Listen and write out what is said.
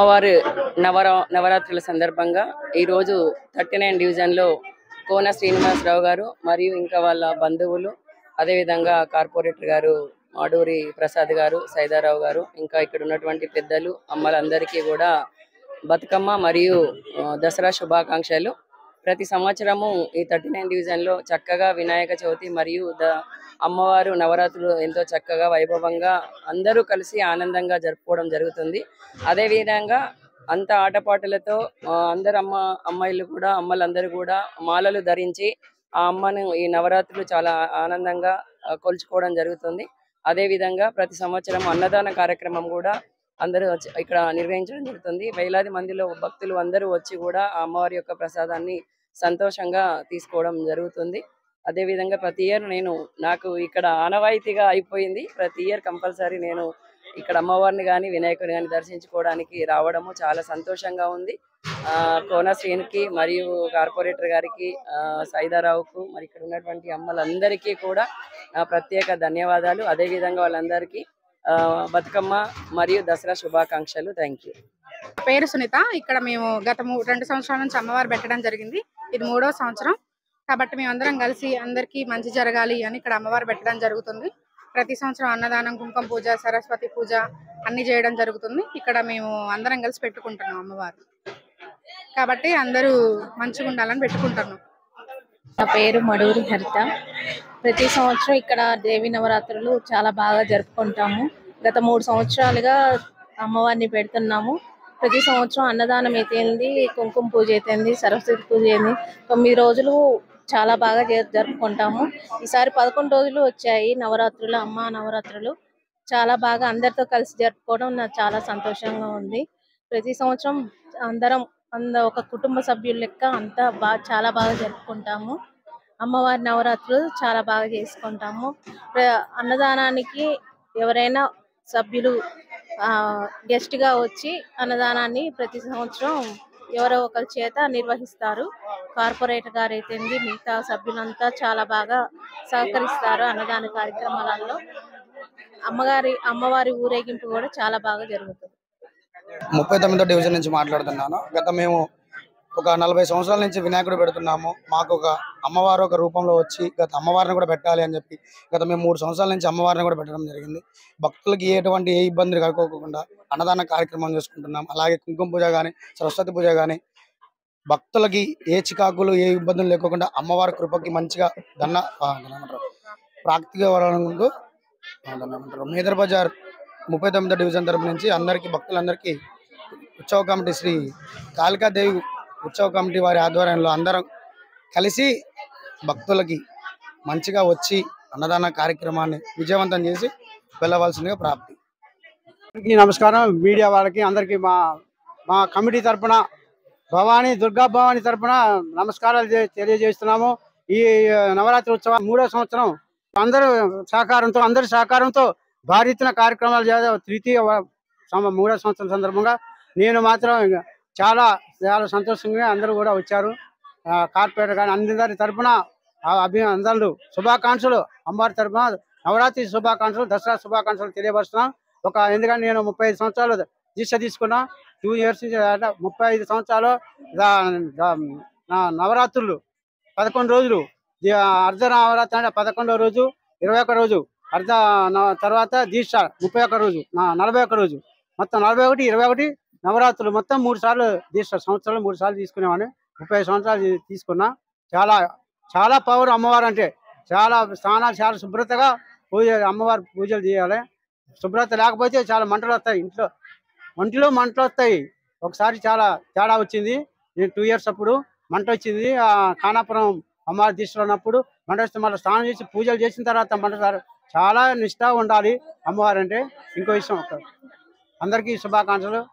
అమ్మవారి నవరాత్రుల సందర్భంగా ఈరోజు 39 డివిజన్లో కోన శ్రీనివాసరావు గారు మరియు ఇంకా వాళ్ళ బంధువులు, అదేవిధంగా కార్పొరేటర్ గారు మాడూరి ప్రసాద్ గారు, సైదారావు గారు, ఇంకా ఇక్కడ ఉన్నటువంటి పెద్దలు అమ్మలందరికీ కూడా బతుకమ్మ మరియు దసరా శుభాకాంక్షలు. ప్రతి సంవత్సరము ఈ 39 డివిజన్లో చక్కగా వినాయక చవితి మరియు అమ్మవారు నవరాత్రులు ఎంతో చక్కగా వైభవంగా అందరూ కలిసి ఆనందంగా జరుపుకోవడం జరుగుతుంది. అదేవిధంగా అంత ఆటపాటలతో అందరు అమ్మలందరూ కూడా మాలలు ధరించి ఆ అమ్మను ఈ నవరాత్రులు చాలా ఆనందంగా కొలుచుకోవడం జరుగుతుంది. అదేవిధంగా ప్రతి సంవత్సరం అన్నదాన కార్యక్రమం కూడా అందరూ ఇక్కడ నిర్వహించడం జరుగుతుంది. వేలాది మందిలో భక్తులు అందరూ వచ్చి కూడా ఆ అమ్మవారి యొక్క ప్రసాదాన్ని సంతోషంగా తీసుకోవడం జరుగుతుంది. అదేవిధంగా ప్రతి ఇయర్ నాకు ఇక్కడ ఆనవాయితీగా అయిపోయింది. ప్రతి ఇయర్ కంపల్సరీ నేను ఇక్కడ అమ్మవారిని కానీ వినాయకుడిని కానీ దర్శించుకోవడానికి రావడము చాలా సంతోషంగా ఉంది. కోన శ్రీనికి మరియు కార్పొరేటర్ గారికి, సైదారావుకు, మరి ఇక్కడ ఉన్నటువంటి అమ్మలందరికీ కూడా ప్రత్యేక ధన్యవాదాలు. అదేవిధంగా వాళ్ళందరికీ బతుకమ్మ మరియు దసరా శుభాకాంక్షలు. Thank you. పేరు సునీత. ఇక్కడ మేము గత 2 సంవత్సరాల నుంచి అమ్మవారు పెట్టడం జరిగింది. ఇది 3వ సంవత్సరం కాబట్టి మేమందరం కలిసి అందరికీ మంచి జరగాలి అని ఇక్కడ అమ్మవారు పెట్టడం జరుగుతుంది. ప్రతి సంవత్సరం అన్నదానం, కుంకుమ పూజ, సరస్వతి పూజ అన్ని చేయడం జరుగుతుంది. ఇక్కడ మేము అందరం కలిసి పెట్టుకుంటున్నాం అమ్మవారు కాబట్టి అందరూ మంచిగా ఉండాలని పెట్టుకుంటున్నాం. నా పేరు మడూరి హరిత. ప్రతి సంవత్సరం ఇక్కడ దేవి నవరాత్రులు చాలా బాగా జరుపుకుంటాము. గత 3 సంవత్సరాలుగా అమ్మవారిని పెడుతున్నాము. ప్రతి సంవత్సరం అన్నదానం అయితేంది, కుంకుమ పూజ అయితేంది, సరస్వతి పూజ అయింది. 9 రోజులు చాలా బాగా జరుపుకుంటాము. ఈసారి 11 రోజులు వచ్చాయి నవరాత్రులు, అమ్మ నవరాత్రులు. చాలా బాగా అందరితో కలిసి జరుపుకోవడం నాకు చాలా సంతోషంగా ఉంది. ప్రతి సంవత్సరం అందరం ఒక కుటుంబ సభ్యుల లెక్క అంతా చాలా బాగా జరుపుకుంటాము. అమ్మవారి నవరాత్రులు చాలా బాగా చేసుకుంటాము. అన్నదానానికి ఎవరైనా సభ్యులు గెస్ట్ గా వచ్చి అన్నదానాన్ని ప్రతి సంవత్సరం ఎవరో ఒకరి చేత నిర్వహిస్తారు. కార్పొరేటర్ గారు అయితే మిగతా సభ్యులంతా చాలా బాగా సహకరిస్తారు. అన్నదాన కార్యక్రమాలలో అమ్మవారి ఊరేగింపు కూడా చాలా బాగా జరుగుతుంది. 39వ డివిజన్ నుంచి మాట్లాడుతున్నాను. మేము ఒక 40 సంవత్సరాల నుంచి వినాయకుడు పెడుతున్నాము. మాకు ఒక అమ్మవారు ఒక రూపంలో వచ్చి అమ్మవారిని కూడా పెట్టాలి అని చెప్పి మేము 3 సంవత్సరాల నుంచి అమ్మవారిని కూడా పెట్టడం జరిగింది. భక్తులకి ఏ ఇబ్బందులు కలుకోకుండా అన్నదాన కార్యక్రమం చేసుకుంటున్నాం. అలాగే కుంకుమ పూజ కానీ, సరస్వతి పూజ కానీ భక్తులకి ఏ చికాకులు ఏ ఇబ్బందులు లేకుండా అమ్మవారి కృపకి మంచిగా ప్రాక్తిగా వరంలో మేదర్ బజార్ 39వ డివిజన్ తరపు నుంచి అందరికీ భక్తులందరికీ ఉత్సవ కమిటీ శ్రీ కాళికాదేవి ఉత్సవ కమిటీ వారి ఆధ్వర్యంలో అందరం కలిసి భక్తులకి మంచిగా వచ్చి అన్నదాన కార్యక్రమాన్ని విజయవంతం చేసి వెళ్ళవలసిందిగా ప్రాప్తి. నమస్కారం. మీడియా వాళ్ళకి అందరికీ మా కమిటీ తరఫున దుర్గా భవాని తరఫున నమస్కారాలు తెలియజేస్తున్నాము. ఈ నవరాత్రి ఉత్సవం 3వ సంవత్సరం అందరి సహకారంతో భారీ ఎత్తున కార్యక్రమాలు తృతీయ 3వ సంవత్సరం సందర్భంగా నేను మాత్రం చాలా సంతోషంగా అందరూ కూడా వచ్చారు. కార్పొరేటర్ కానీ అందరి తరఫున అభినందనలు, శుభాకాంక్షలు. అమ్మవారి తరఫున నవరాత్రి శుభాకాంక్షలు, దసరా శుభాకాంక్షలు తెలియపరుస్తున్నాం. ఎందుకంటే నేను 35 సంవత్సరాలు దీక్ష తీసుకున్నా. 2 ఇయర్స్ 35 సంవత్సరాలు నవరాత్రులు 11 రోజులు, అర్ధ నవరాత్రి అంటే 11వ రోజు, 21 రోజు, తర్వాత దీక్ష 31 రోజు, 41 రోజు, మొత్తం 41, 21 నవరాత్రులు మొత్తం 3 సార్లు దీక్ష. సంవత్సరాలు 3 సార్లు తీసుకునేవాడిని. 30 సంవత్సరాలు తీసుకున్నా. చాలా పవర్ అమ్మవారు అంటే. స్నానాలు చాలా శుభ్రతగా అమ్మవారి పూజలు చేయాలి. శుభ్రత లేకపోతే చాలా మంటలు వస్తాయి. ఒంటిలో మంటలు వస్తాయి. ఒకసారి చాలా తేడా వచ్చింది. నేను 2 ఇయర్స్ అప్పుడు మంట వచ్చింది. ఖానాపురం అమ్మవారి దీక్షలో ఉన్నప్పుడు మంట వస్తే మళ్ళీ స్నానం చేసి పూజలు చేసిన తర్వాత మంట. చాలా నిష్ఠ ఉండాలి అమ్మవారు అంటే. ఇంకో విషయం అందరికీ శుభాకాంక్షలు.